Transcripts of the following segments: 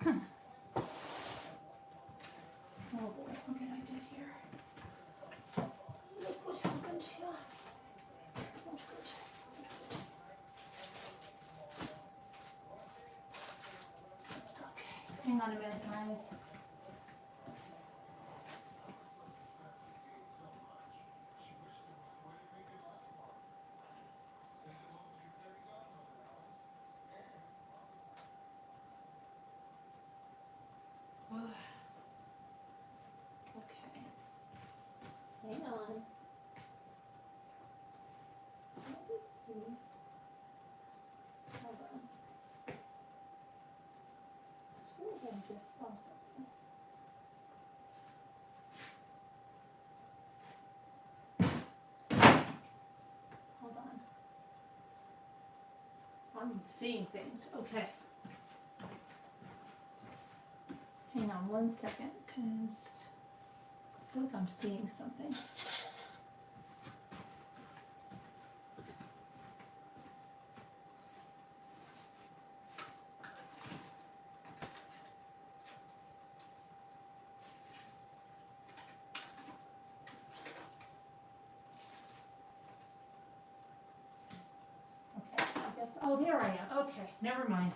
Oh boy, what can I do here? Look what happened here. Not good. Okay, hang on a minute, guys. Okay. Hang on. Let me see. Hold on. I swear I just saw something. Hold on. I'm seeing things. Okay. Hang on 1 second, because I feel like I'm seeing something. Okay, I guess, oh, there I am. Okay, never mind.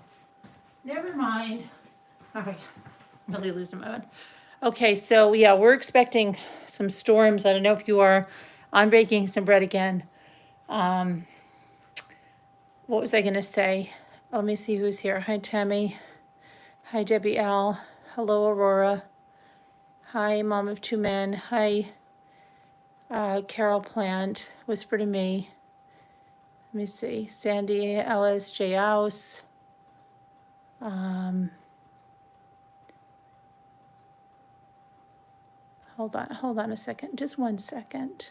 Never mind. All right, I'm really losing my mind. Okay, so yeah, we're expecting some storms. I don't know if you are. I'm baking some bread again. What was I going to say? Let me see who's here. Hi, Tammy. Hi, Debbie L. Hello, Aurora. Hi, Mom of Two Men. Hi, Carol Plant. Whisper to Me. Let me see. Sandy Ellis, J. House. Hold on a second. Just 1 second.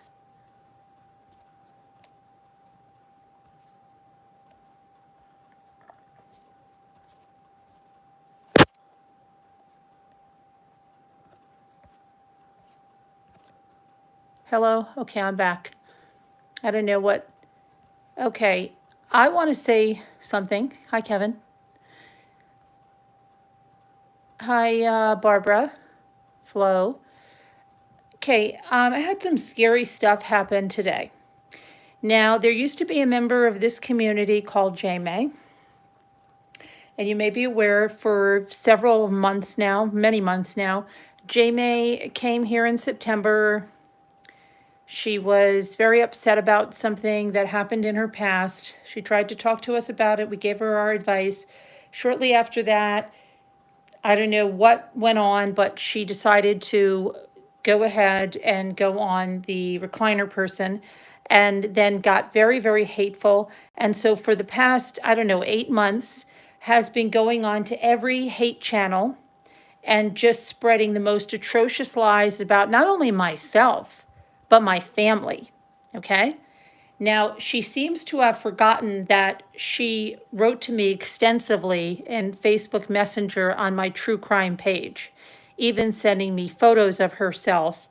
Hello? Okay, I'm back. I don't know what. Okay, I want to say something. Hi, Kevin. Hi, Barbara. Flo. Okay, I had some scary stuff happen today. Now, there used to be a member of this community called J-May. And you may be aware for several months now, many months now, J-May came here in September. She was very upset about something that happened in her past. She tried to talk to us about it. We gave her our advice. Shortly after that, I don't know what went on, but she decided to go ahead and go on the recliner person, and then got very, very hateful. And so for the past, I don't know, 8 months, has been going on to every hate channel and just spreading the most atrocious lies about not only myself, but my family, okay? Now, she seems to have forgotten that she wrote to me extensively in Facebook Messenger on my true crime page, even sending me photos of herself,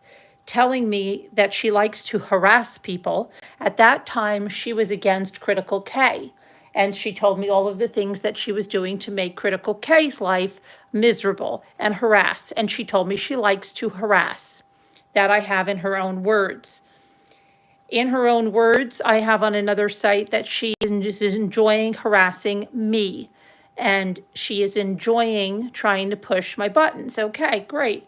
telling me that she likes to harass people. At that time, she was against Critical K, and she told me all of the things that she was doing to make Critical K's life miserable and harass. And she told me she likes to harass. That I have in her own words. In her own words, I have on another site that she is enjoying harassing me, and she is enjoying trying to push my buttons. Okay, great.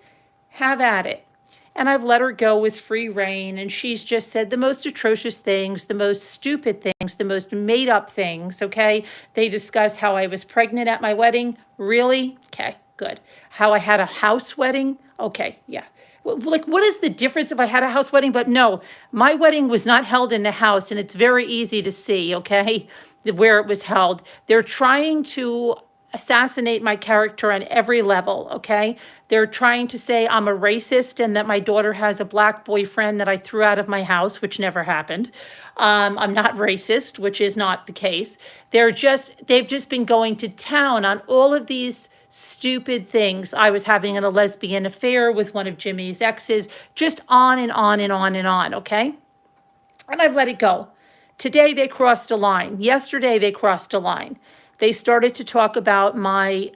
Have at it. And I've let her go with free reign, and she's just said the most atrocious things, the most stupid things, the most made up things, okay? They discuss how I was pregnant at my wedding. Really? Okay, good. How I had a house wedding? Okay, yeah. Like, what is the difference if I had a house wedding? But no, my wedding was not held in the house, and it's very easy to see, okay, where it was held. They're trying to assassinate my character on every level, okay? They're trying to say I'm a racist and that my daughter has a black boyfriend that I threw out of my house, which never happened. I'm not racist, which is not the case. They've just been going to town on all of these stupid things. I was having a lesbian affair with one of Jimmy's exes, just on and on and on and on, okay? And I've let it go. Today they crossed a line. Yesterday they crossed a line. They started to talk about my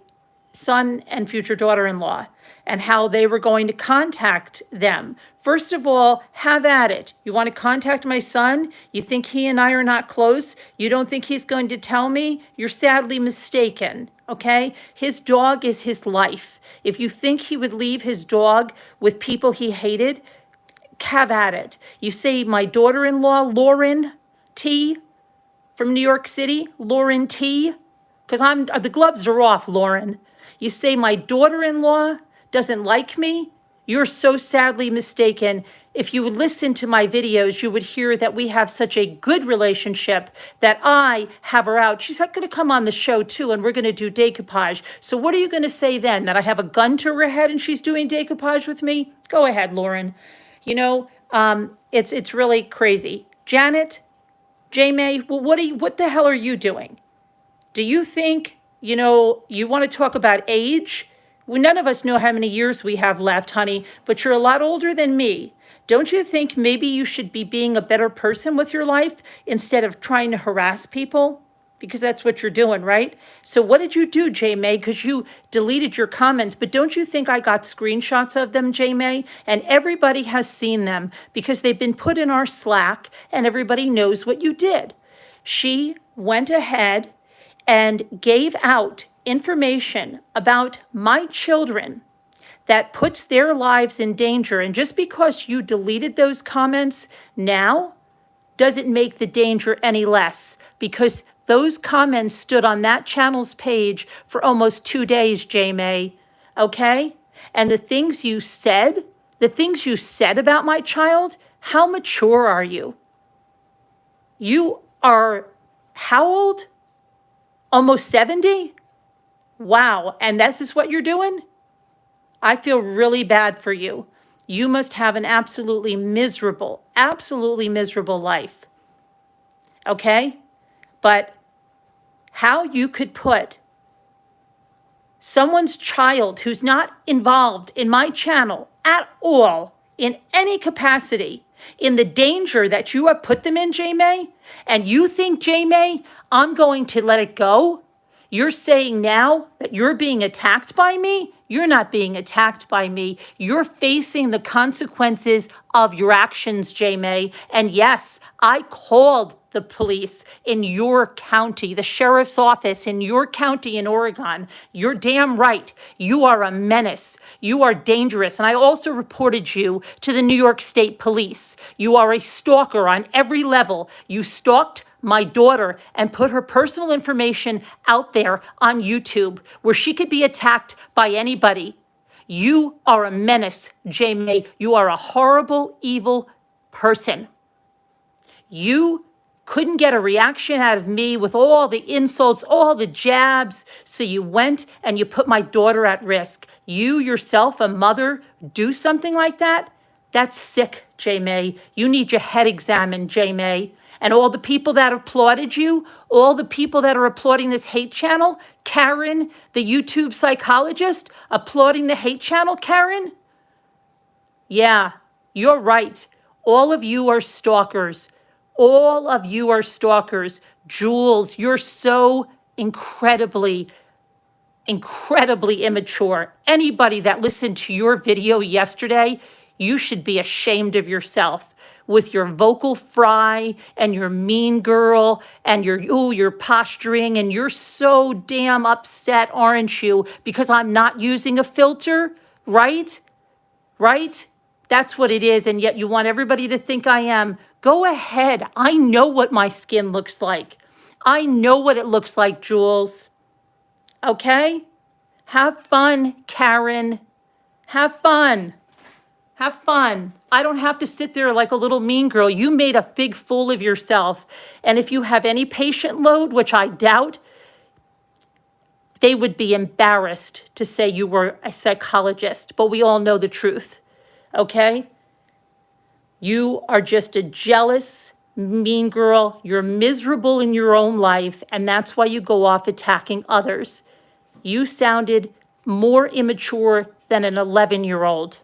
son and future daughter-in-law and how they were going to contact them. First of all, have at it. You want to contact my son? You think he and I are not close? You don't think he's going to tell me? You're sadly mistaken, okay? His dog is his life. If you think he would leave his dog with people he hated, have at it. You say my daughter-in-law, Lauren T. from New York City, Lauren T., because the gloves are off, Lauren. You say my daughter-in-law doesn't like me, you're so sadly mistaken. If you would listen to my videos, you would hear that we have such a good relationship that I have her out. She's not going to come on the show too, and we're going to do decoupage. So what are you going to say then? That I have a gun to her head and she's doing decoupage with me? Go ahead, Lauren. You know, it's really crazy. Janet, J-May, well, what the hell are you doing? Do you think, you want to talk about age? Well, none of us know how many years we have left, honey, but you're a lot older than me. Don't you think maybe you should be being a better person with your life instead of trying to harass people? Because that's what you're doing, right? So what did you do, J-May? Because you deleted your comments, but don't you think I got screenshots of them, J-May? And everybody has seen them because they've been put in our Slack and everybody knows what you did. She went ahead and gave out information about my children that puts their lives in danger. And just because you deleted those comments now doesn't make the danger any less, because those comments stood on that channel's page for almost 2 days, J-May, okay? And the things you said about my child, how mature are you? You are how old? Almost 70? Wow, and this is what you're doing? I feel really bad for you. You must have an absolutely miserable life. Okay? But how you could put someone's child who's not involved in my channel at all in any capacity in the danger that you have put them in, J-May, and you think, J-May, I'm going to let it go? You're saying now that you're being attacked by me? You're not being attacked by me. You're facing the consequences of your actions, J-May. And yes, I called the police in your county, the sheriff's office in your county in Oregon. You're damn right. You are a menace. You are dangerous. And I also reported you to the New York State Police. You are a stalker on every level. You stalked my daughter and put her personal information out there on YouTube where she could be attacked by anybody. You are a menace, J-May. You are a horrible, evil person. You couldn't get a reaction out of me with all the insults, all the jabs, so you went and you put my daughter at risk. You yourself, a mother, do something like that? That's sick, J-May. You need your head examined, J-May. And all the people that applauded you, all the people that are applauding this hate channel, Karen, the YouTube psychologist, applauding the hate channel, Karen? Yeah, you're right. All of you are stalkers. All of you are stalkers. Jules, you're so incredibly immature. Anybody that listened to your video yesterday, you should be ashamed of yourself with your vocal fry and your mean girl and your posturing, and you're so damn upset, aren't you? Because I'm not using a filter, right? Right? That's what it is, and yet you want everybody to think I am. Go ahead. I know what my skin looks like. I know what it looks like, Jules. Okay? Have fun, Karen. Have fun. Have fun. I don't have to sit there like a little mean girl. You made a big fool of yourself. And if you have any patient load, which I doubt, they would be embarrassed to say you were a psychologist. But we all know the truth. Okay? You are just a jealous, mean girl. You're miserable in your own life, and that's why you go off attacking others. You sounded more immature than an 11-year-old.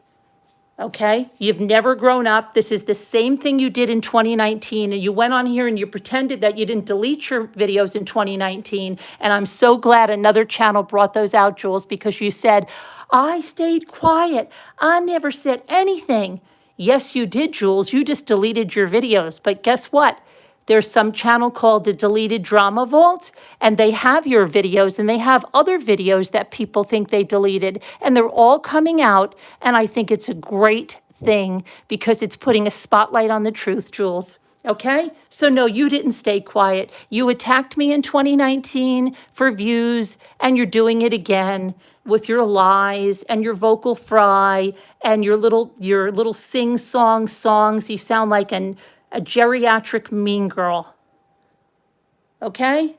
Okay? You've never grown up. This is the same thing you did in 2019. And you went on here and you pretended that you didn't delete your videos in 2019. And I'm so glad another channel brought those out, Jules, because you said, I stayed quiet. I never said anything. Yes, you did, Jules. You just deleted your videos. But guess what? There's some channel called the Deleted Drama Vault, and they have your videos, and they have other videos that people think they deleted, and they're all coming out, and I think it's a great thing because it's putting a spotlight on the truth, Jules. Okay? So no, you didn't stay quiet. You attacked me in 2019 for views, and you're doing it again with your lies and your vocal fry and your little sing-song songs. You sound like a geriatric mean girl. Okay?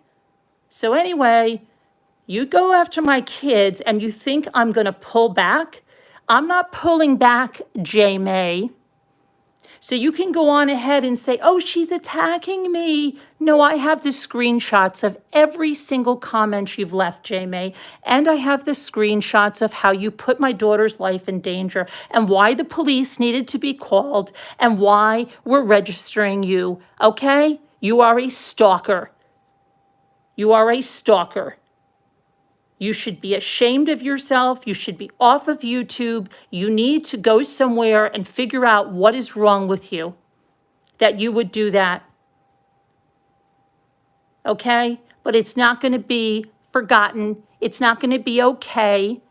So anyway, you go after my kids and you think I'm going to pull back. I'm not pulling back, J. May. So you can go on ahead and say, oh, she's attacking me. No, I have the screenshots of every single comment you've left, J. May. And I have the screenshots of how you put my daughter's life in danger and why the police needed to be called and why we're registering you. Okay? You are a stalker. You are a stalker. You should be ashamed of yourself. You should be off of YouTube. You need to go somewhere and figure out what is wrong with you, that you would do that. Okay? But it's not going to be forgotten. It's not going to be okay.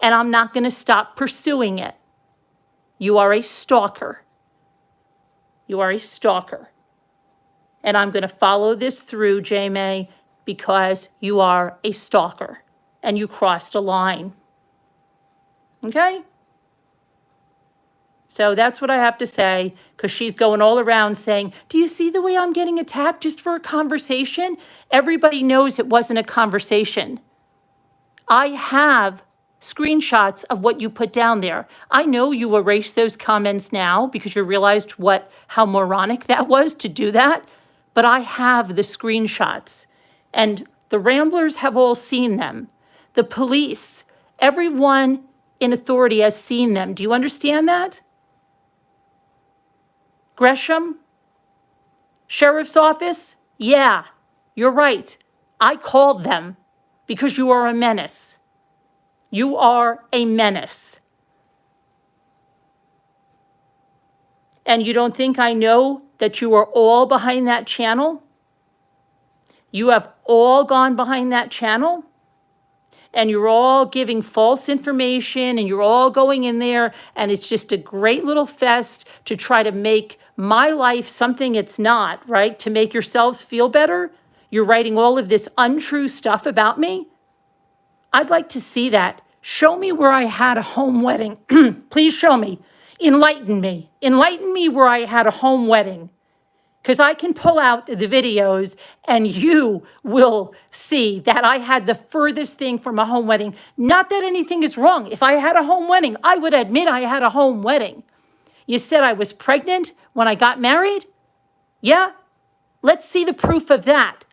And I'm not going to stop pursuing it. You are a stalker. You are a stalker. And I'm going to follow this through, J. May, because you are a stalker and you crossed a line. Okay? So that's what I have to say, because she's going all around saying, do you see the way I'm getting attacked just for a conversation? Everybody knows it wasn't a conversation. I have screenshots of what you put down there. I know you erased those comments now because you realized how moronic that was to do that, but I have the screenshots. And the Ramblers have all seen them. The police, everyone in authority has seen them. Do you understand that? Gresham? Sheriff's Office? Yeah, you're right. I called them because you are a menace. You are a menace. And you don't think I know that you are all behind that channel? You have all gone behind that channel and you're all giving false information and you're all going in there and it's just a great little fest to try to make my life something it's not, right? To make yourselves feel better. You're writing all of this untrue stuff about me. I'd like to see that. Show me where I had a home wedding. Please show me. Enlighten me. Enlighten me where I had a home wedding. Because I can pull out the videos and you will see that I had the furthest thing from a home wedding. Not that anything is wrong. If I had a home wedding, I would admit I had a home wedding. You said I was pregnant when I got married? Yeah? Let's see the proof of that.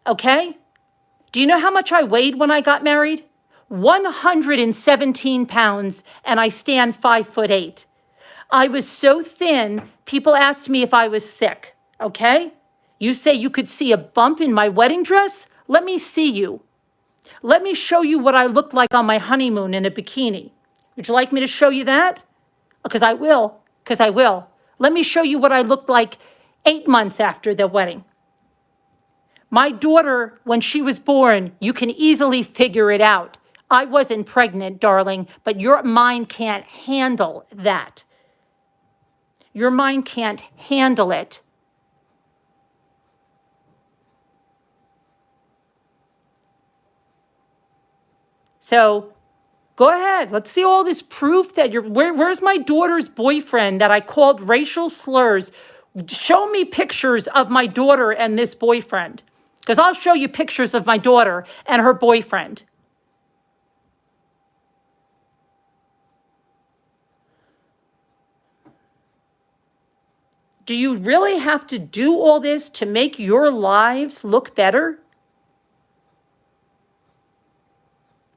Okay? Do you know how much I weighed when I got married? 117 pounds, and I stand 5'8". I was so thin, people asked me if I was sick, okay? You say you could see a bump in my wedding dress? Let me see you. Let me show you what I looked like on my honeymoon in a bikini. Would you like me to show you that? Because I will. Let me show you what I looked like 8 months after the wedding. My daughter, when she was born, you can easily figure it out. I wasn't pregnant, darling, but your mind can't handle that. Your mind can't handle it. So go ahead. Let's see all this proof that where's my daughter's boyfriend that I called racial slurs? Show me pictures of my daughter and this boyfriend, because I'll show you pictures of my daughter and her boyfriend. Do you really have to do all this to make your lives look better?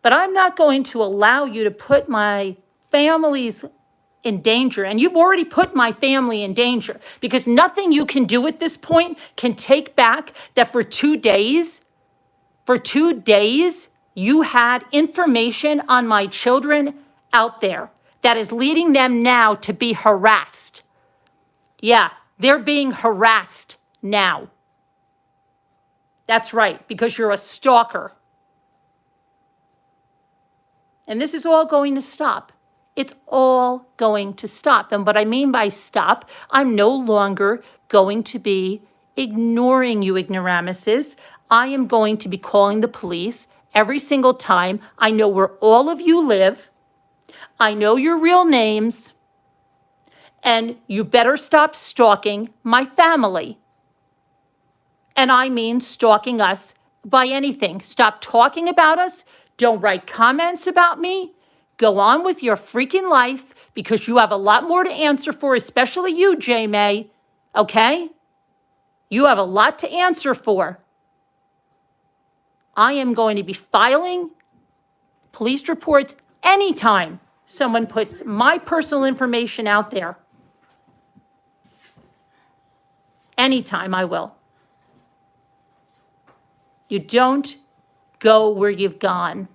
But I'm not going to allow you to put my family's in danger. And you've already put my family in danger because nothing you can do at this point can take back that for 2 days, you had information on my children out there that is leading them now to be harassed. Yeah, they're being harassed now. That's right, because you're a stalker. And this is all going to stop. It's all going to stop. And what I mean by stop, I'm no longer going to be ignoring you ignoramuses. I am going to be calling the police every single time. I know where all of you live. I know your real names. And you better stop stalking my family. And I mean stalking us by anything. Stop talking about us. Don't write comments about me. Go on with your freaking life because you have a lot more to answer for, especially you, J. May. Okay? You have a lot to answer for. I am going to be filing police reports anytime someone puts my personal information out there. Anytime I will. You don't go where you've gone.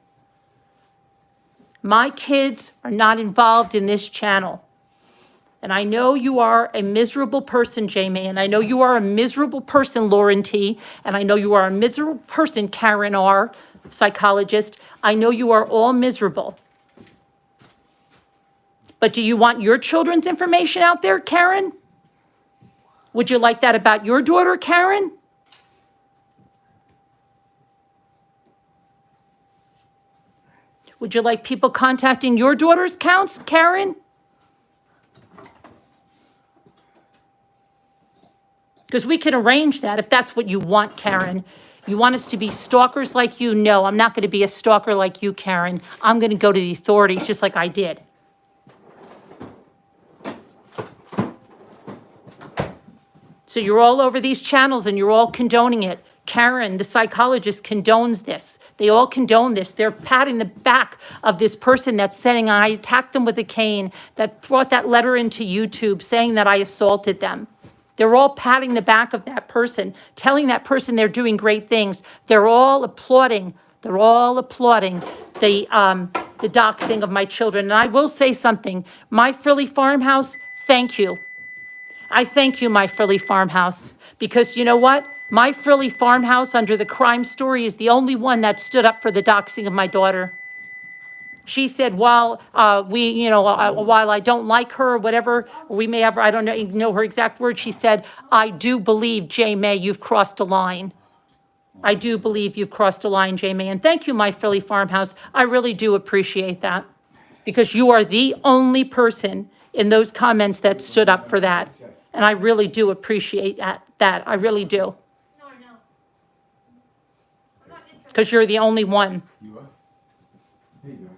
My kids are not involved in this channel. And I know you are a miserable person, Jamie, and I know you are a miserable person, Lauren T., and I know you are a miserable person, Karen R., psychologist. I know you are all miserable. But do you want your children's information out there, Karen? Would you like that about your daughter, Karen? Would you like people contacting your daughter's accounts, Karen? Because we can arrange that if that's what you want, Karen. You want us to be stalkers like you? No, I'm not going to be a stalker like you, Karen. I'm going to go to the authorities just like I did. So you're all over these channels and you're all condoning it. Karen, the psychologist, condones this. They all condone this. They're patting the back of this person that's saying I attacked them with a cane, that brought that letter into YouTube saying that I assaulted them. They're all patting the back of that person, telling that person they're doing great things. They're all applauding. They're all applauding the doxing of my children. And I will say something. My frilly farmhouse, thank you. I thank you, my frilly farmhouse, because you know what? My frilly farmhouse under the crime story is the only one that stood up for the doxing of my daughter. She said, while while I don't like her or whatever, we may have, I don't know her exact words. She said, I do believe, J. May, you've crossed a line. I do believe you've crossed a line, J. May. And thank you, my frilly farmhouse. I really do appreciate that because you are the only person in those comments that stood up for that. And I really do appreciate that. I really do. No, I know. I'm not interested. Because you're the only one, You are? There you are.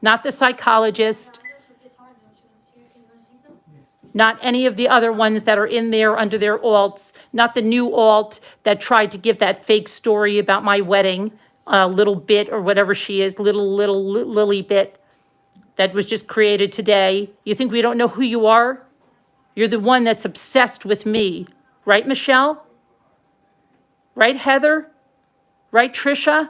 not the psychologist, not any of the other ones that are in there under their alts, not the new alt that tried to give that fake story about my wedding, little bit or whatever she is, little Lily bit that was just created today. You think we don't know who you are? You're the one that's obsessed with me. Right, Michelle? Right, Heather? Right, Trisha?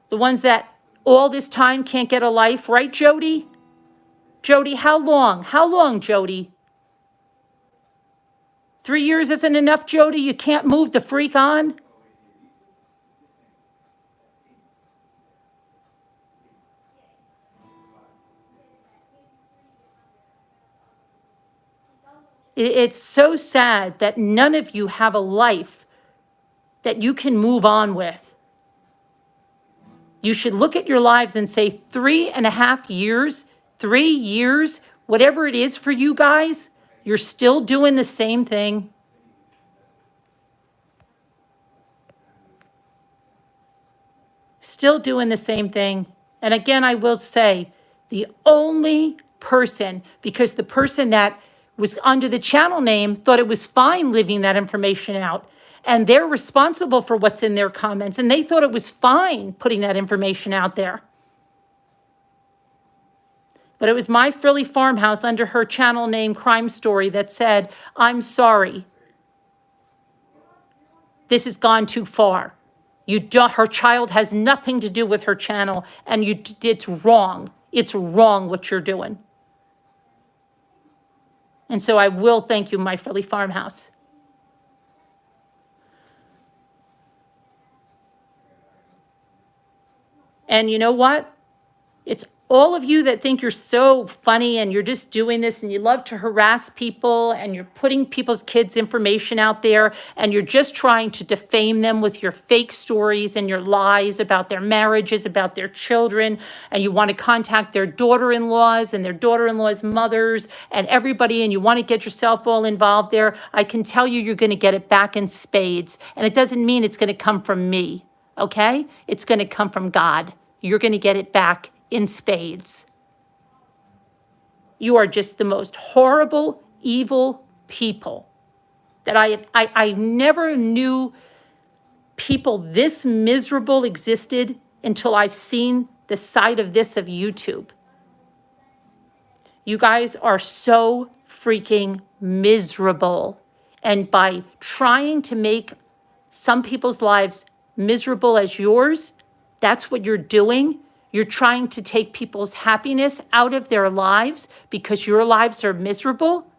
The ones that all this time can't get a life. Right, Jody? Jody, how long? How long, Jody? 3 years isn't enough, Jody? You can't move the freak on? It's so sad that none of you have a life that you can move on with. You should look at your lives and say 3.5 years, 3 years, whatever it is for you guys, you're still doing the same thing. Still doing the same thing. And again, I will say, the only person, because the person that was under the channel name thought it was fine leaving that information out. And they're responsible for what's in their comments. And they thought it was fine putting that information out there. But it was My Frilly Farmhouse under her channel name Crime Story that said, I'm sorry. This has gone too far. Her child has nothing to do with her channel, and it's wrong. It's wrong what you're doing. And so I will thank you, My Frilly Farmhouse. And you know what? It's all of you that think you're so funny and you're just doing this and you love to harass people and you're putting people's kids' information out there and you're just trying to defame them with your fake stories and your lies about their marriages, about their children, and you want to contact their daughter-in-laws and their daughter-in-laws' mothers and everybody, and you want to get yourself all involved there. I can tell you you're going to get it back in spades. And it doesn't mean it's going to come from me, okay? It's going to come from God. You're going to get it back in spades. You are just the most horrible, evil people that I never knew people this miserable existed until I've seen the side of this of YouTube. You guys are so freaking miserable. And by trying to make some people's lives miserable as yours, that's what you're doing. You're trying to take people's happiness out of their lives because your lives are miserable.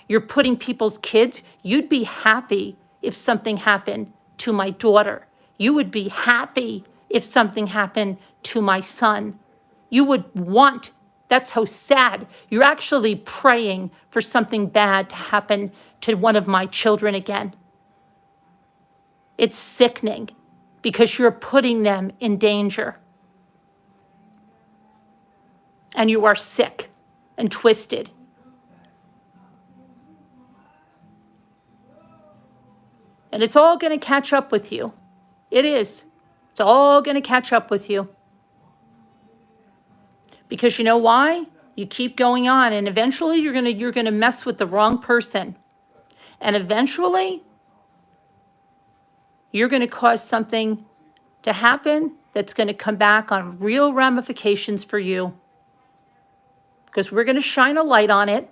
You're putting people's kids. You'd be happy if something happened to my daughter. You would be happy if something happened to my son. You would want, that's how sad. You're actually praying for something bad to happen to one of my children again. It's sickening because you're putting them in danger. And you are sick and twisted. And it's all going to catch up with you. It is. It's all going to catch up with you. Because you know why? You keep going on, and eventually you're going to mess with the wrong person. And eventually you're going to cause something to happen that's going to come back on real ramifications for you. Because we're going to shine a light on it.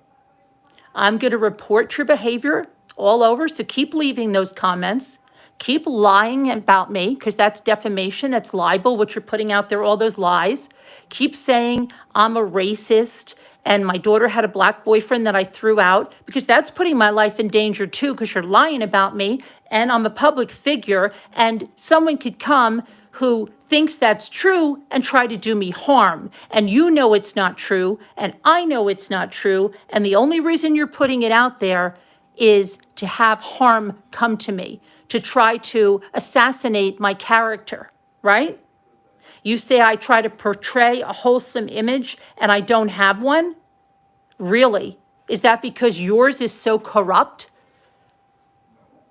I'm going to report your behavior all over, so keep leaving those comments. Keep lying about me, because that's defamation, that's libel, what you're putting out there, all those lies. Keep saying I'm a racist and my daughter had a black boyfriend that I threw out, because that's putting my life in danger too, because you're lying about me and I'm a public figure and someone could come who thinks that's true and try to do me harm. And you know it's not true, and I know it's not true, and the only reason you're putting it out there is to have harm come to me, to try to assassinate my character, right? You say I try to portray a wholesome image and I don't have one? Really? Is that because yours is so corrupt?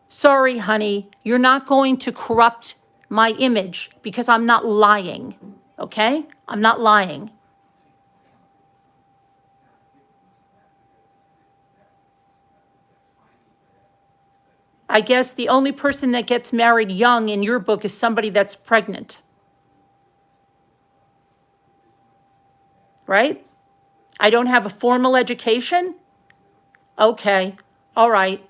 Sorry, honey, you're not going to corrupt my image because I'm not lying, okay? I'm not lying. I guess the only person that gets married young in your book is somebody that's pregnant. Right? I don't have a formal education? Okay, all right.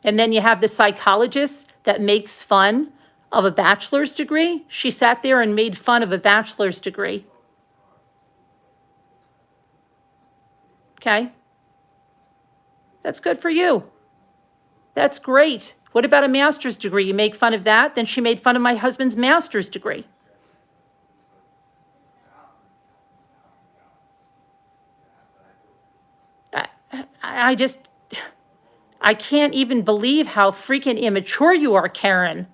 And then you have the psychologist that makes fun of a bachelor's degree. She sat there and made fun of a bachelor's degree. Okay? That's good for you. That's great. What about a master's degree? You make fun of that? Then she made fun of my husband's master's degree. I can't even believe how freaking immature you are, Karen.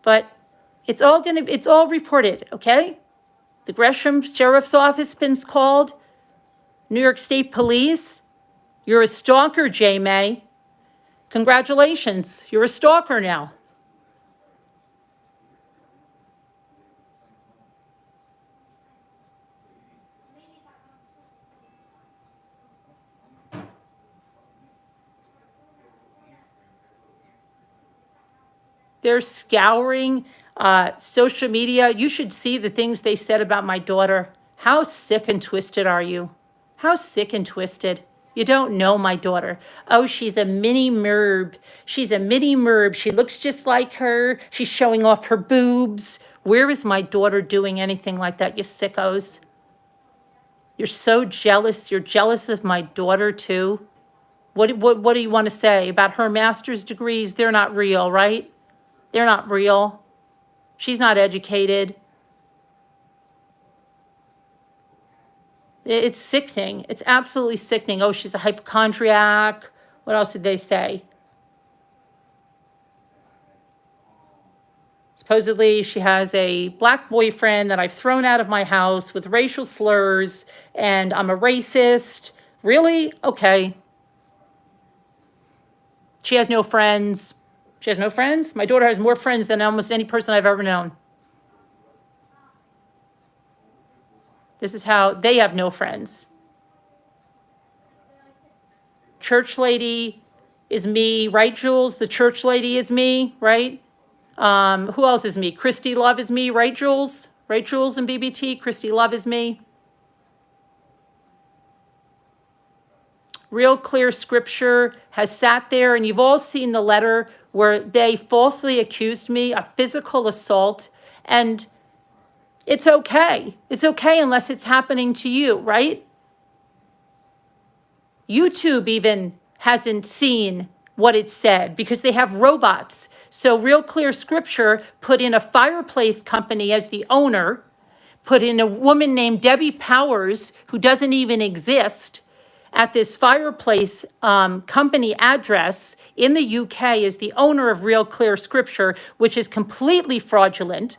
But it's all reported, okay? The Gresham Sheriff's Office been called, New York State Police. You're a stalker, J. May. Congratulations, you're a stalker now. They're scouring social media. You should see the things they said about my daughter. How sick and twisted are you? How sick and twisted. You don't know my daughter. Oh, she's a mini merb. She's a mini merb. She looks just like her. She's showing off her boobs. Where is my daughter doing anything like that, you sickos? You're so jealous. You're jealous of my daughter, too. What do you want to say about her master's degrees? They're not real, right? They're not real. She's not educated. It's sickening. It's absolutely sickening. Oh, she's a hypochondriac. What else did they say? Supposedly, she has a black boyfriend that I've thrown out of my house with racial slurs, and I'm a racist. Really? Okay. She has no friends. She has no friends? My daughter has more friends than almost any person I've ever known. This is how they have no friends. Church lady is me, right, Jules? The church lady is me, right? Who else is me? Christy Love is me, right, Jules? Right, Jules and BBT? Christy Love is me. Real Clear Scripture has sat there, and you've all seen the letter where they falsely accused me of physical assault, and it's okay. It's okay unless it's happening to you, right? YouTube even hasn't seen what it said because they have robots. So Real Clear Scripture put in a fireplace company as the owner, put in a woman named Debbie Powers, who doesn't even exist, at this fireplace company address in the UK as the owner of Real Clear Scripture, which is completely fraudulent,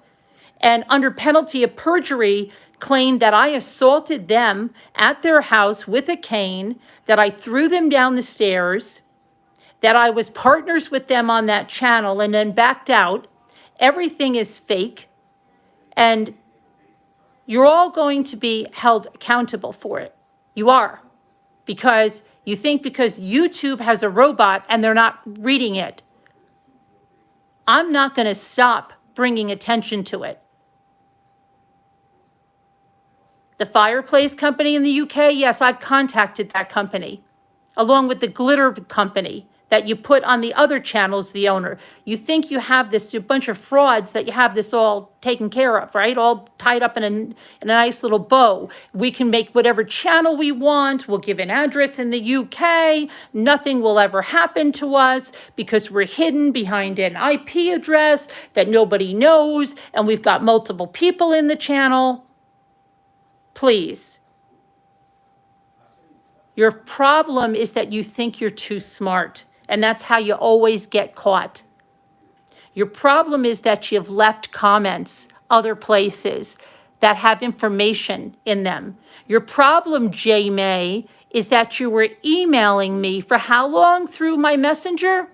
and under penalty of perjury claimed that I assaulted them at their house with a cane, that I threw them down the stairs, that I was partners with them on that channel and then backed out. Everything is fake, and you're all going to be held accountable for it. You are. Because you think because YouTube has a robot and they're not reading it, I'm not going to stop bringing attention to it. The fireplace company in the UK, yes, I've contacted that company, along with the glitter company that you put on the other channels, the owner. You think you have this, a bunch of frauds, that you have this all taken care of, right? All tied up in a nice little bow. We can make whatever channel we want. We'll give an address in the UK. Nothing will ever happen to us because we're hidden behind an IP address that nobody knows, and we've got multiple people in the channel. Please. Your problem is that you think you're too smart, and that's how you always get caught. Your problem is that you've left comments other places that have information in them. Your problem, J. May, is that you were emailing me for how long through my messenger?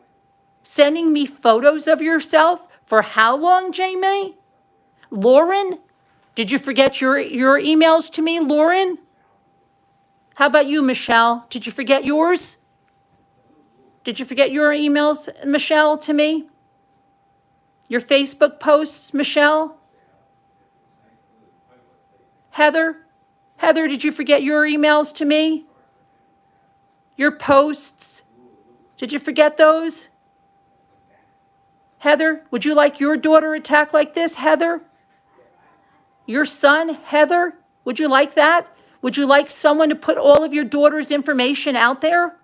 Sending me photos of yourself for how long, J. May? Lauren, did you forget your emails to me, Lauren? How about you, Michelle? Did you forget yours? Did you forget your emails, Michelle, to me? Your Facebook posts, Michelle? Heather? Heather, did you forget your emails to me? Your posts? Did you forget those? Heather, would you like your daughter attacked like this, Heather? Your son, Heather? Would you like that? Would you like someone to put all of your daughter's information out there?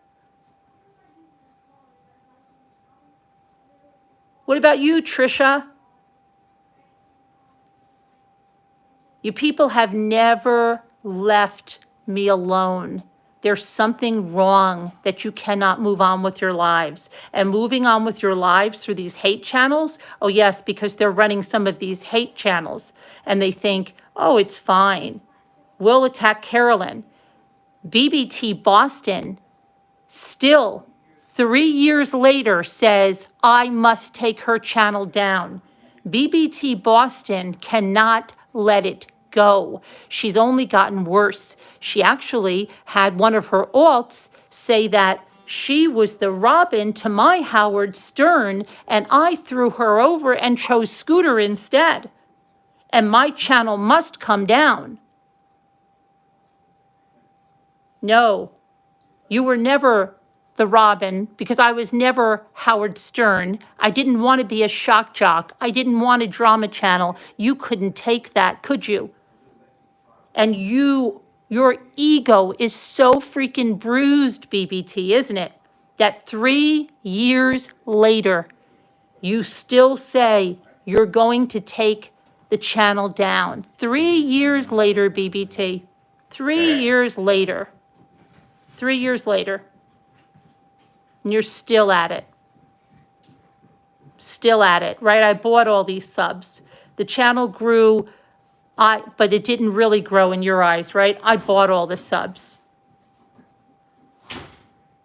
What about you, Trisha? You people have never left me alone. There's something wrong that you cannot move on with your lives. And moving on with your lives through these hate channels, oh yes, because they're running some of these hate channels and they think, oh, it's fine. We'll attack Carolyn. BBT Boston still 3 years later says, I must take her channel down. BBT Boston cannot let it go. She's only gotten worse. She actually had one of her alts say that She was the Robin to my Howard Stern, and I threw her over and chose Scooter instead. And my channel must come down. No, you were never the Robin, because I was never Howard Stern. I didn't want to be a shock jock. I didn't want a drama channel. You couldn't take that, could you? And your ego is so freaking bruised, BBT, isn't it? That 3 years later, you still say you're going to take the channel down. 3 years later, BBT. 3 years later. 3 years later. And you're still at it. Still at it, right? I bought all these subs. The channel grew, but it didn't really grow in your eyes, right? I bought all the subs.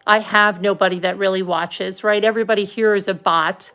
I have nobody that really watches, right? Everybody here is a bot.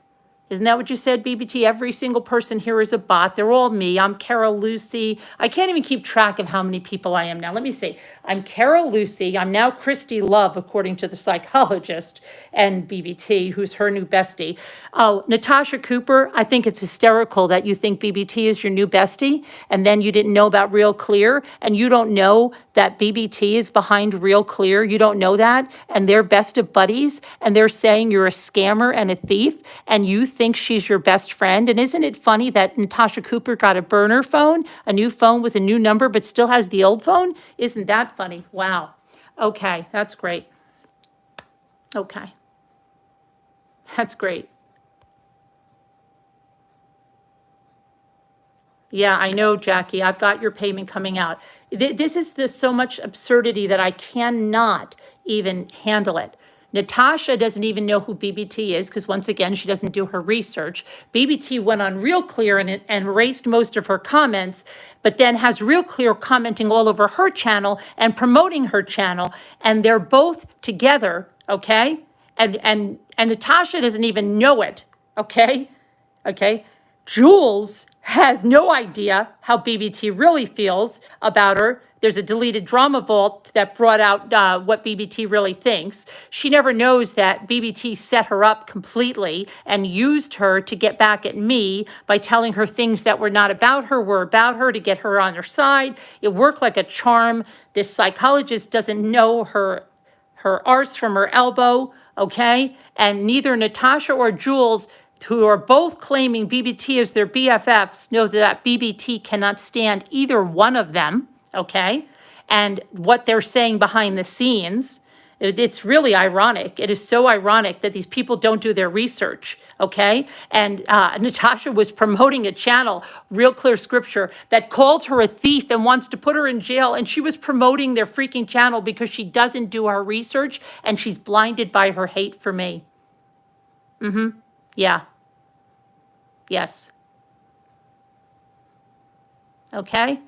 Isn't that what you said, BBT? Every single person here is a bot. They're all me. I'm Carol Lucy. I can't even keep track of how many people I am now. Let me see. I'm Carol Lucy. I'm now Christy Love, according to the psychologist, and BBT, who's her new bestie. Oh, Natasha Cooper, I think it's hysterical that you think BBT is your new bestie, and then you didn't know about Real Clear, and you don't know that BBT is behind Real Clear. You don't know that, and they're best of buddies, and they're saying you're a scammer and a thief, and you think she's your best friend. And isn't it funny that Natasha Cooper got a burner phone, a new phone with a new number, but still has the old phone? Isn't that funny? Wow. Okay, that's great. Okay. That's great. Yeah, I know, Jackie. I've got your payment coming out. This is so much absurdity that I cannot even handle it. Natasha doesn't even know who BBT is because, once again, she doesn't do her research. BBT went on Real Clear and erased most of her comments, but then has Real Clear commenting all over her channel and promoting her channel, and they're both together, okay? And Natasha doesn't even know it, okay? Okay? Jules has no idea how BBT really feels about her. There's a deleted drama vault that brought out what BBT really thinks. She never knows that BBT set her up completely and used her to get back at me by telling her things that were not about her, were about her, to get her on her side. It worked like a charm. This psychologist doesn't know her arse from her elbow, okay? And neither Natasha or Jules, who are both claiming BBT as their BFFs, know that BBT cannot stand either one of them, okay? And what they're saying behind the scenes, it's really ironic. It is so ironic that these people don't do their research, okay? And Natasha was promoting a channel, Real Clear Scripture, that called her a thief and wants to put her in jail. And she was promoting their freaking channel because she doesn't do her research and she's blinded by her hate for me. Yeah. Yes. Okay?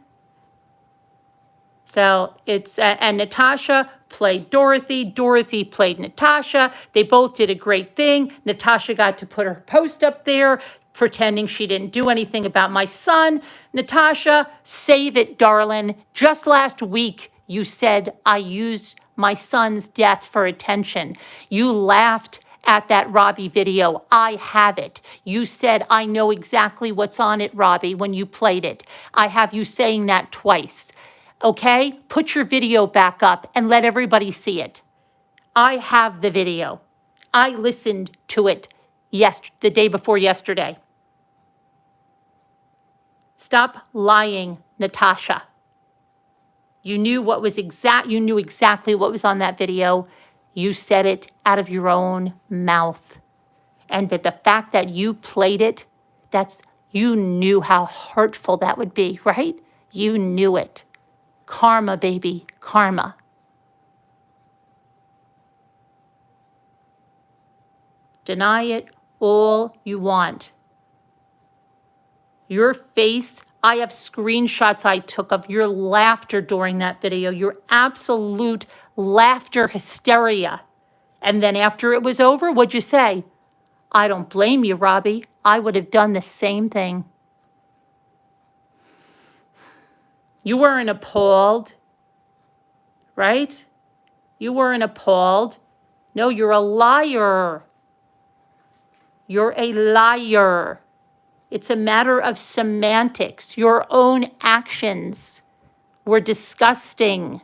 So it's, and Natasha played Dorothy. Dorothy played Natasha. They both did a great thing. Natasha got to put her post up there, pretending she didn't do anything about my son. Natasha, save it, darling. Just last week, you said I used my son's death for attention. You laughed at that Robbie video. I have it. You said, I know exactly what's on it, Robbie, when you played it. I have you saying that twice. Okay? Put your video back up and let everybody see it. I have the video. I listened to it the day before yesterday. Stop lying, Natasha. You knew you knew exactly what was on that video. You said it out of your own mouth. But the fact that you played it, you knew how hurtful that would be, right? You knew it. Karma, baby, karma. Deny it all you want. Your face, I have screenshots I took of your laughter during that video, your absolute laughter hysteria. And then after it was over, what'd you say? I don't blame you, Robbie. I would have done the same thing. You weren't appalled, right? You weren't appalled. No, you're a liar. You're a liar. It's a matter of semantics. Your own actions were disgusting.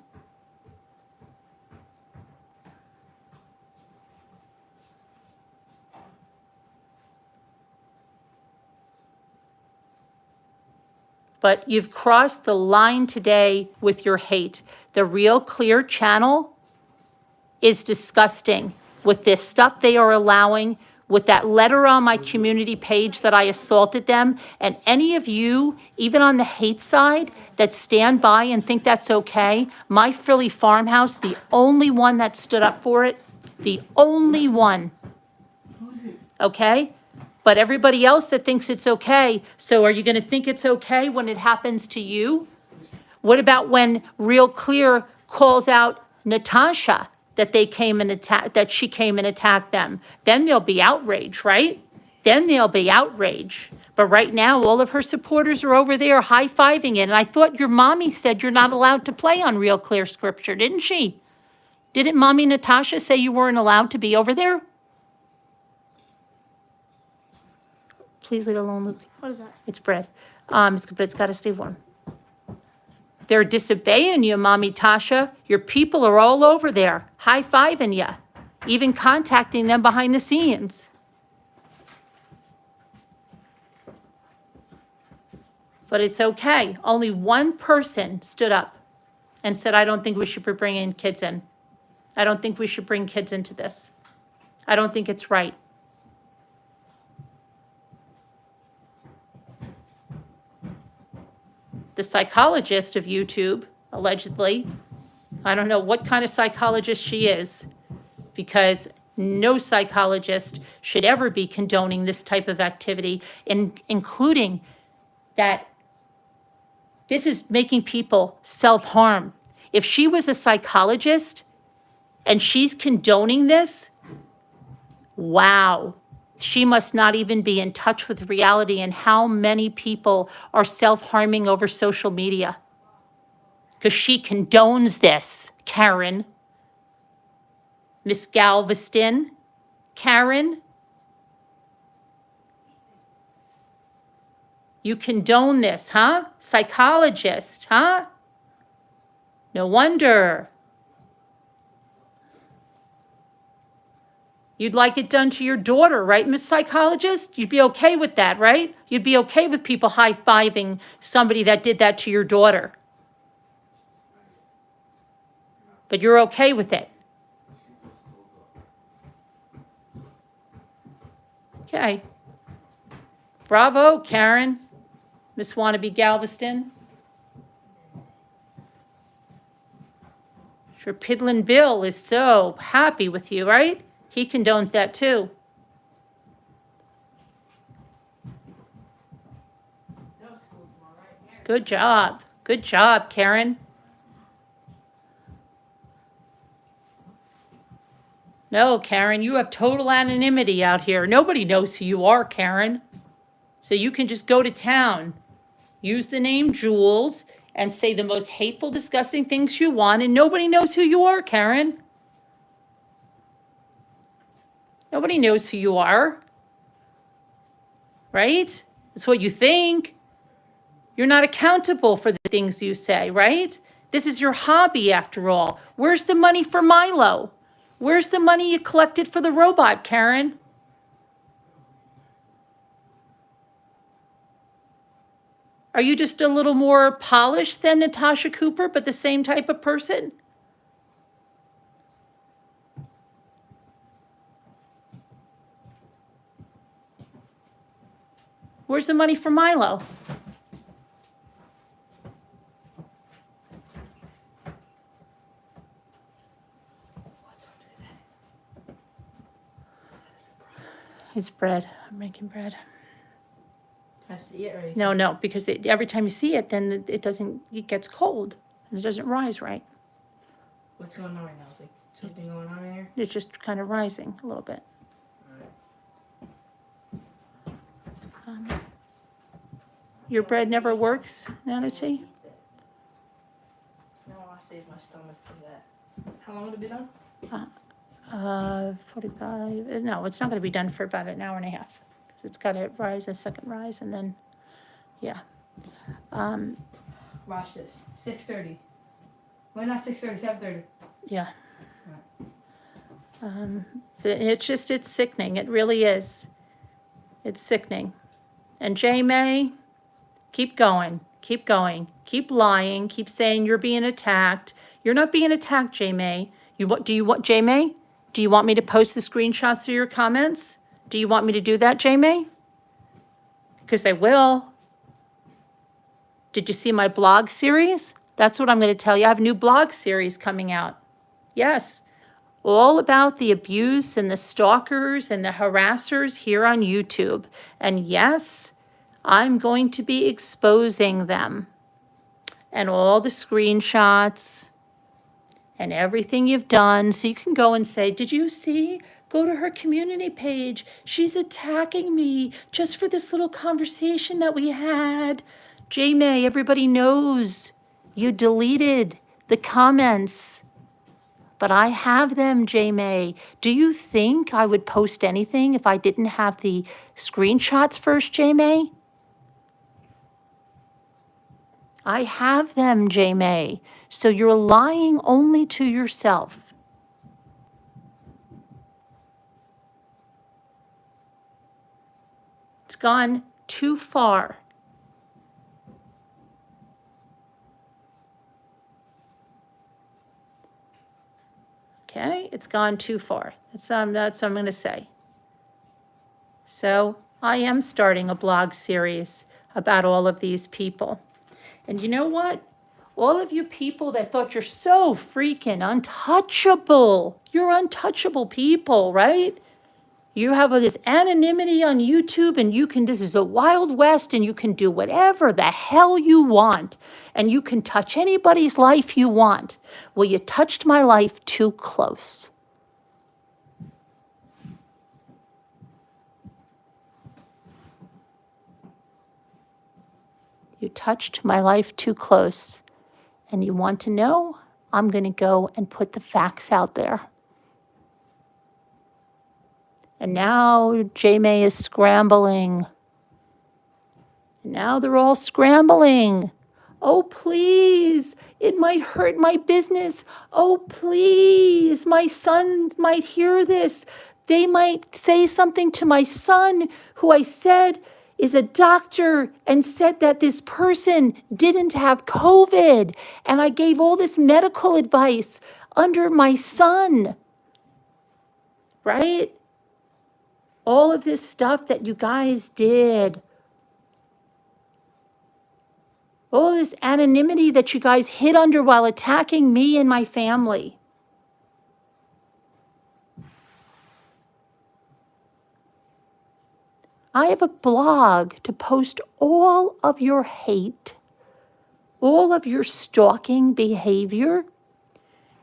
But you've crossed the line today with your hate. The Real Clear channel is disgusting with this stuff they are allowing, with that letter on my community page that I assaulted them. And any of you, even on the hate side, that stand by and think that's okay, my Philly farmhouse, the only one that stood up for it, the only one. Okay? But everybody else that thinks it's okay, so are you going to think it's okay when it happens to you? What about when Real Clear calls out Natasha that she came and attacked them? Then there'll be outrage, right? Then there'll be outrage. But right now, all of her supporters are over there high-fiving it. And I thought your mommy said you're not allowed to play on Real Clear Scripture, didn't she? Didn't Mommy Natasha say you weren't allowed to be over there? Please leave it alone, Luke. What is that? It's bread. But it's got to stay warm. They're disobeying you, Mommy Tasha. Your people are all over there, high-fiving you, even contacting them behind the scenes. But it's okay. Only one person stood up and said, I don't think we should be bringing kids in. I don't think we should bring kids into this. I don't think it's right. The psychologist of YouTube, allegedly, I don't know what kind of psychologist she is, because no psychologist should ever be condoning this type of activity, including that this is making people self-harm. If she was a psychologist and she's condoning this, wow. She must not even be in touch with reality and how many people are self-harming over social media. Because she condones this, Karen. Miss Galveston, Karen. You condone this, huh? Psychologist, huh? No wonder. You'd like it done to your daughter, right, Miss Psychologist? You'd be okay with that, right? You'd be okay with people high-fiving somebody that did that to your daughter. But you're okay with it. Okay. Bravo, Karen. Miss Wannabe Galveston. Sure, Piddlin' Bill is so happy with you, right? He condones that too. Good job. Good job, Karen. No, Karen, you have total anonymity out here. Nobody knows who you are, Karen. So you can just go to town, use the name Jules, and say the most hateful, disgusting things you want, and nobody knows who you are, Karen. Nobody knows who you are, right? That's what you think. You're not accountable for the things you say, right? This is your hobby after all. Where's the money for Milo? Where's the money you collected for the robot, Karen? Are you just a little more polished than Natasha Cooper, but the same type of person? Where's the money for Milo? It's bread. I'm making bread. I see it right. No, because every time you see it, then it gets cold and it doesn't rise right. What's going on right now? Is like something going on right here? It's just kind of rising a little bit. Your bread never works, Nanity? No, I'll save my stomach for that. How long would it be done? 45, no, it's not gonna be done for about an hour and a half. 'Cause it's gotta rise, a second rise, and then, yeah. Watch this. 6:30. Well, not 6:30. 7:30. Yeah. It's sickening. It really is. It's sickening. And J May, keep going, keep lying, keep saying you're being attacked. You're not being attacked, J May. J May? Do you want me to post the screenshots of your comments? Do you want me to do that, J May? Because I will. Did you see my blog series? That's what I'm going to tell you. I have a new blog series coming out. Yes. All about the abuse and the stalkers and the harassers here on YouTube. And yes, I'm going to be exposing them and all the screenshots and everything you've done. So you can go and say, did you see? Go to her community page. She's attacking me just for this little conversation that we had. J May, everybody knows you deleted the comments. But I have them, J May. Do you think I would post anything if I didn't have the screenshots first, J May? I have them, J May. So you're lying only to yourself. It's gone too far. Okay, it's gone too far. That's what I'm going to say. So I am starting a blog series about all of these people. And you know what? All of you people that thought you're so freaking untouchable, you're untouchable people, right? You have this anonymity on YouTube and this is a Wild West and you can do whatever the hell you want and you can touch anybody's life you want. Well, you touched my life too close. You touched my life too close. And you want to know? I'm going to go and put the facts out there. And now J May is scrambling. And now they're all scrambling. Oh, please, it might hurt my business. Oh, please, my son might hear this. They might say something to my son, who I said is a doctor, and said that this person didn't have COVID. And I gave all this medical advice under my son, right? All of this stuff that you guys did. All this anonymity that you guys hid under while attacking me and my family. I have a blog to post all of your hate, all of your stalking behavior,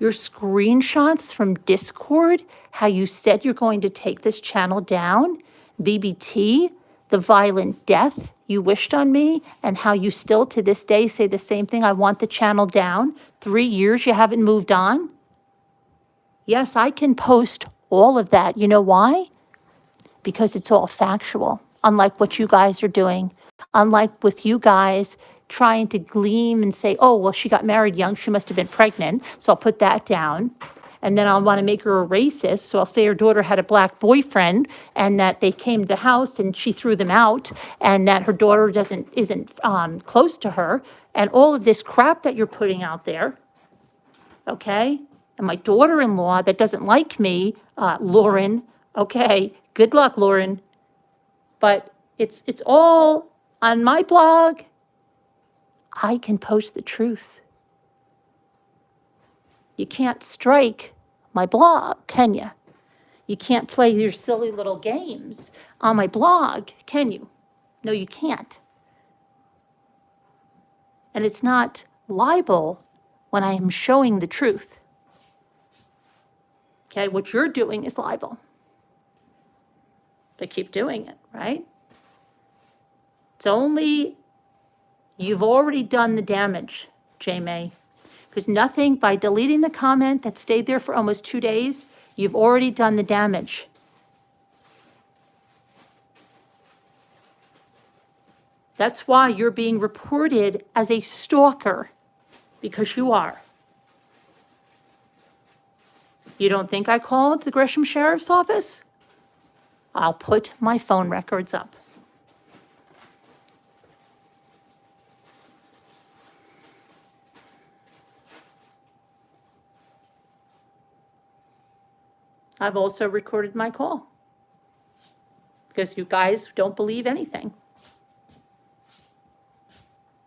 your screenshots from Discord, how you said you're going to take this channel down, BBT, the violent death you wished on me, and how you still to this day say the same thing, I want the channel down. 3 years you haven't moved on. Yes, I can post all of that. You know why? Because it's all factual, unlike what you guys are doing, unlike with you guys trying to gleam and say, oh, well, she got married young, she must have been pregnant, so I'll put that down. And then I'll want to make her a racist, so I'll say her daughter had a black boyfriend and that they came to the house and she threw them out and that her daughter isn't close to her, and all of this crap that you're putting out there, okay? And my daughter-in-law that doesn't like me, Lauren, okay, good luck, Lauren. But it's all on my blog. I can post the truth. You can't strike my blog, can you? You can't play your silly little games on my blog, can you? No, you can't. And it's not libel when I am showing the truth. Okay, what you're doing is libel. But keep doing it, right? It's only, you've already done the damage, J May. Because nothing, by deleting the comment that stayed there for almost 2 days, You've already done the damage. That's why you're being reported as a stalker, because you are. You don't think I called the Gresham Sheriff's Office? I'll put my phone records up. I've also recorded my call because you guys don't believe anything.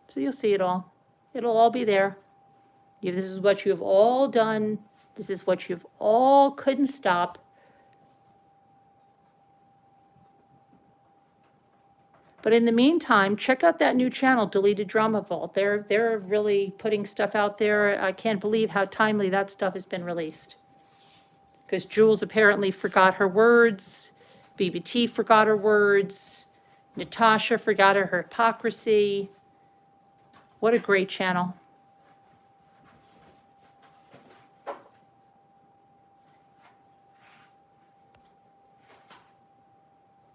So you'll see it all. It'll all be there. This is what you've all done. This is what you've all couldn't stop. But in the meantime, check out that new channel, Deleted Drama Vault. They're really putting stuff out there. I can't believe how timely that stuff has been released. Because Jules apparently forgot her words. BBT forgot her words. Natasha forgot her hypocrisy. What a great channel.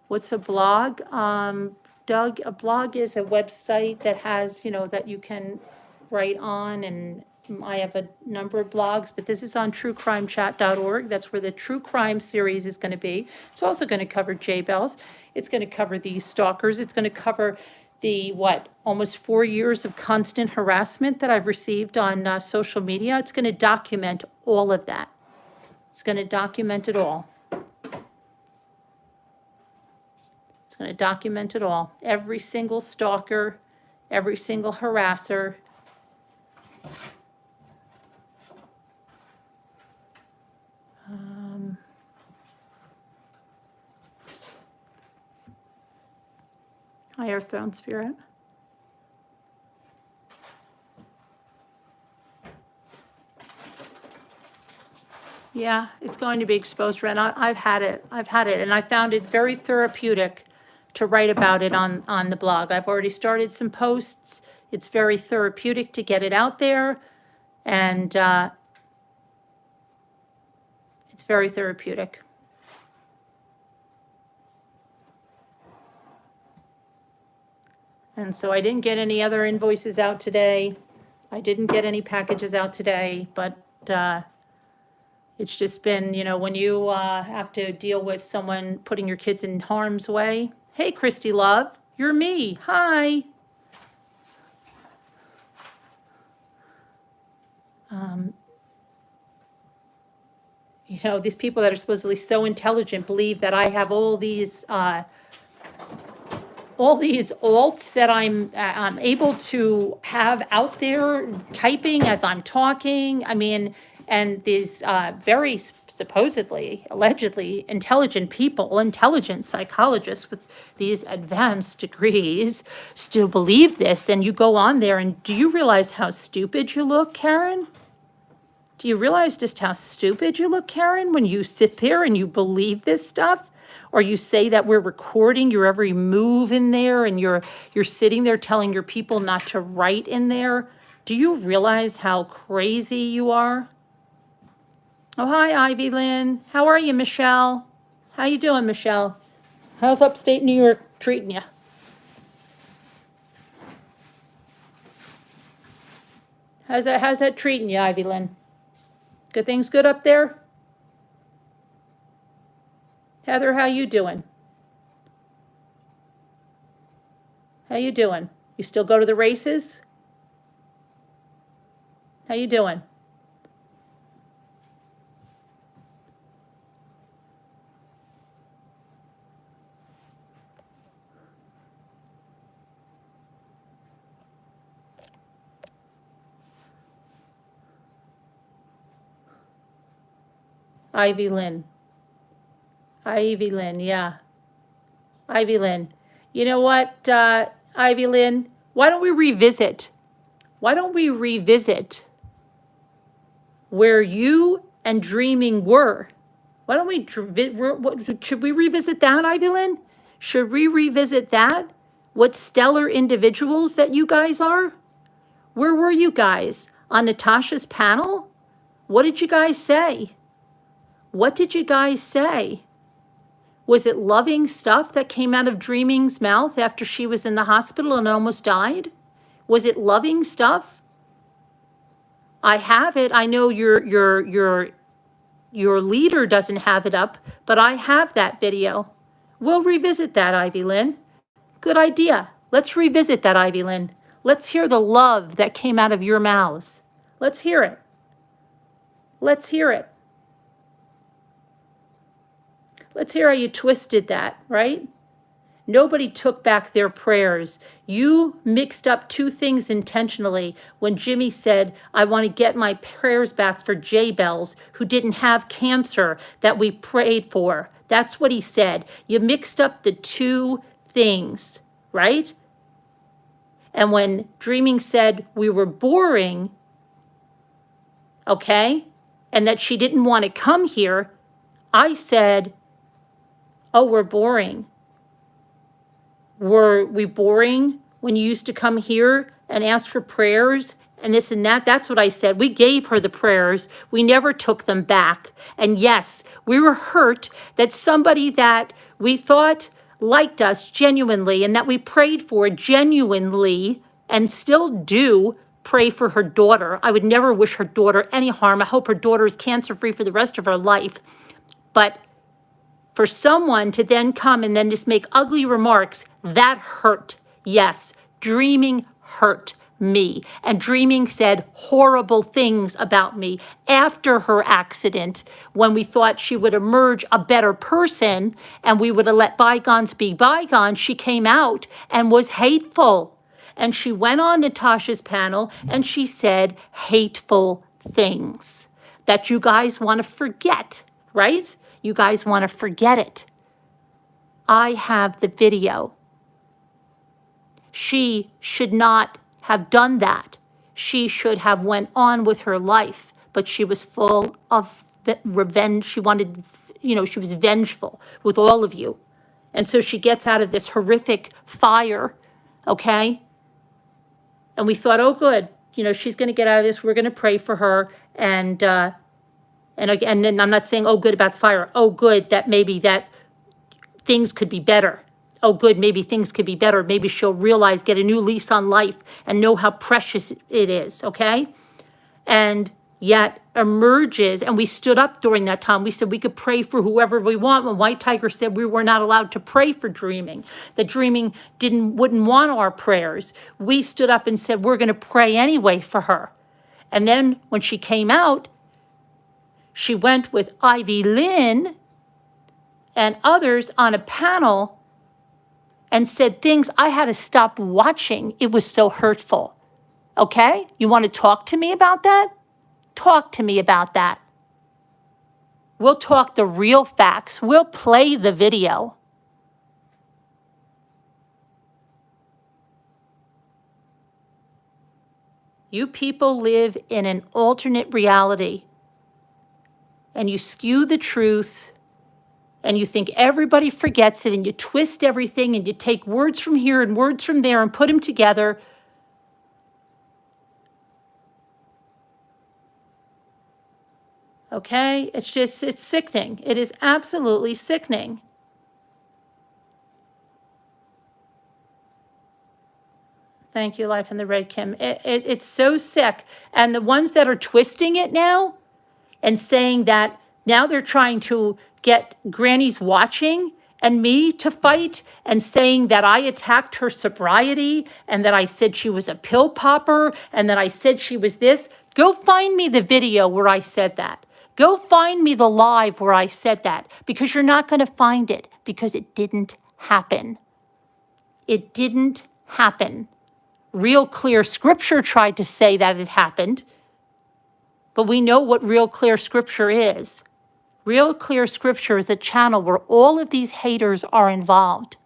What's a blog? Doug, a blog is a website that has, that you can write on, and I have a number of blogs, but this is on truecrimechat.org. That's where the true crime series is going to be. It's also going to cover J-Bells. It's going to cover the stalkers. It's going to cover the, almost 4 years of constant harassment that I've received on social media. It's going to document all of that. It's going to document it all. It's going to document it all. Every single stalker, every single harasser. Hi, Earthbound Spirit. Yeah, it's going to be exposed, Ren. I've had it, and I found it very therapeutic to write about it on the blog. I've already started some posts. It's very therapeutic to get it out there, and it's very therapeutic. And so I didn't get any other invoices out today. I didn't get any packages out today, but it's just been, when you have to deal with someone putting your kids in harm's way. Hey, Christy Love, you're me. Hi. These people that are supposedly so intelligent believe that I have all these alts that I'm able to have out there typing as I'm talking. And these very supposedly, allegedly intelligent people, intelligent psychologists with these advanced degrees still believe this. And you go on there, and do you realize how stupid you look, Karen? Do you realize just how stupid you look, Karen, when you sit there and you believe this stuff? Or you say that we're recording your every move in there, and you're sitting there telling your people not to write in there? Do you realize how crazy you are? Oh, hi, Ivy Lynn. How are you, Michelle? How you doing, Michelle? How's upstate New York treating you? How's that treating you, Ivy Lynn? Good things good up there? Heather, how you doing? How you doing? You still go to the races? How you doing? Ivy Lynn. Ivy Lynn, yeah. Ivy Lynn. You know what, Ivy Lynn? Why don't we revisit? Where you and dreaming were? Why don't we, should we revisit that, Ivy Lynn? Should we revisit that? What stellar individuals that you guys are? Where were you guys? On Natasha's panel? What did you guys say? What did you guys say? Was it loving stuff that came out of Dreaming's mouth after she was in the hospital and almost died? Was it loving stuff? I have it. I know your leader doesn't have it up, but I have that video. We'll revisit that, Ivy Lynn. Good idea. Let's revisit that, Ivy Lynn. Let's hear the love that came out of your mouths. Let's hear it. Let's hear it. Let's hear how you twisted that, right? Nobody took back their prayers. You mixed up two things intentionally when Jimmy said, I want to get my prayers back for J-Bells, who didn't have cancer that we prayed for. That's what he said. You mixed up the two things, right? And when Dreaming said we were boring, okay, and that she didn't want to come here, I said, oh, we're boring. Were we boring when you used to come here and ask for prayers and this and that? That's what I said. We gave her the prayers. We never took them back. And yes, we were hurt that somebody that we thought liked us genuinely and that we prayed for genuinely and still do pray for her daughter. I would never wish her daughter any harm. I hope her daughter is cancer-free for the rest of her life. But for someone to then come and then just make ugly remarks, that hurt. Yes, Dreaming hurt me. And Dreaming said horrible things about me after her accident when we thought she would emerge a better person and we would have let bygones be bygones. She came out and was hateful. And she went on Natasha's panel and she said hateful things that you guys want to forget, right? You guys want to forget it. I have the video. She should not have done that. She should have went on with her life, but she was full of revenge. She wanted, she was vengeful with all of you. And so she gets out of this horrific fire, okay? And we thought, oh, good, she's going to get out of this. We're going to pray for her. And again, and I'm not saying, oh, good about the fire. Oh, good, that maybe that things could be better. Oh, good, maybe things could be better. Maybe she'll realize, get a new lease on life and know how precious it is, okay? And yet emerges, and we stood up during that time. We said we could pray for whoever we want. When White Tiger said we were not allowed to pray for Dreaming, that Dreaming wouldn't want our prayers, we stood up and said we're going to pray anyway for her. And then when she came out, she went with Ivy Lynn and others on a panel and said things I had to stop watching. It was so hurtful. Okay? You want to talk to me about that? Talk to me about that. We'll talk the real facts. We'll play the video. You people live in an alternate reality. And you skew the truth, and you think everybody forgets it, and you twist everything, and you take words from here and words from there and put them together. Okay? It's sickening. It is absolutely sickening. Thank you, Life in the Red, Kim. It's so sick. And the ones that are twisting it now, and saying that now they're trying to get Granny's watching and me to fight, and saying that I attacked her sobriety and that I said she was a pill popper and that I said she was this. Go find me the video where I said that. Go find me the live where I said that, because you're not going to find it, because it didn't happen. It didn't happen. Real Clear Scripture tried to say that it happened. But we know what Real Clear Scripture is. Real Clear Scripture is a channel where all of these haters are involved.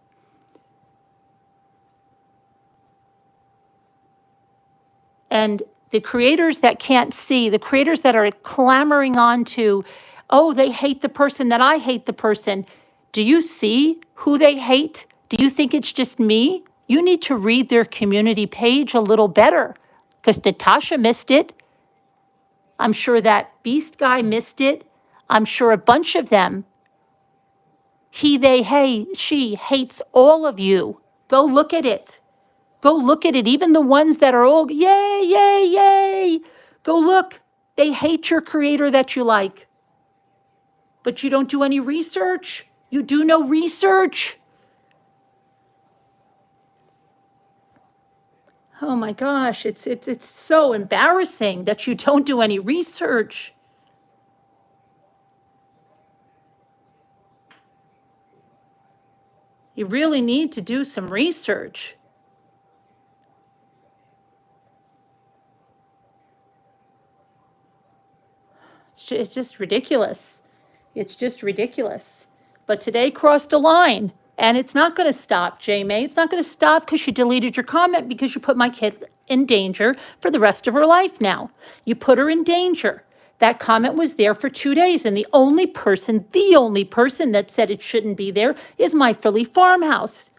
And the creators that can't see, the creators that are clamoring on to, oh, they hate the person, that I hate the person. Do you see who they hate? Do you think it's just me? You need to read their community page a little better, because Natasha missed it. I'm sure that Beast guy missed it. I'm sure a bunch of them, he, they, hey, she hates all of you. Go look at it. Go look at it. Even the ones that are all, yay, yay, yay. Go look. They hate your creator that you like. But you don't do any research. You do no research. Oh my gosh, it's so embarrassing that you don't do any research. You really need to do some research. It's just ridiculous. It's just ridiculous. But today crossed a line, and it's not going to stop, J-May. It's not going to stop because you deleted your comment because you put my kid in danger for the rest of her life now. You put her in danger. That comment was there for 2 days, and the only person that said it shouldn't be there is my Philly farmhouse.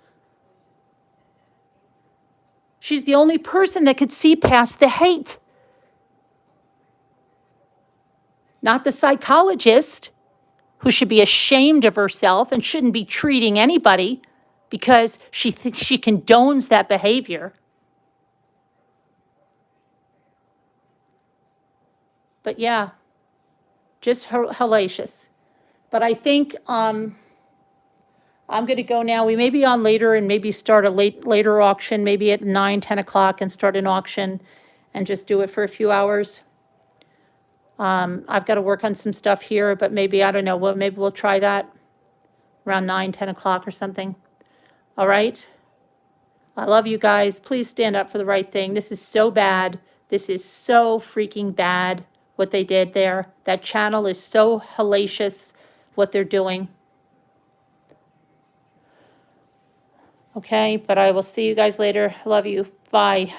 She's the only person that could see past the hate. Not the psychologist, who should be ashamed of herself and shouldn't be treating anybody because she condones that behavior. But yeah, just hellacious. But I think I'm going to go now. We may be on later and maybe start a later auction, maybe at 9, 10 o'clock, and start an auction and just do it for a few hours. I've got to work on some stuff here, but maybe, I don't know, well, maybe we'll try that around 9, 10 o'clock or something. All right? I love you guys. Please stand up for the right thing. This is so bad. This is so freaking bad what they did there. That channel is so hellacious what they're doing. Okay, but I will see you guys later. Love you. Bye.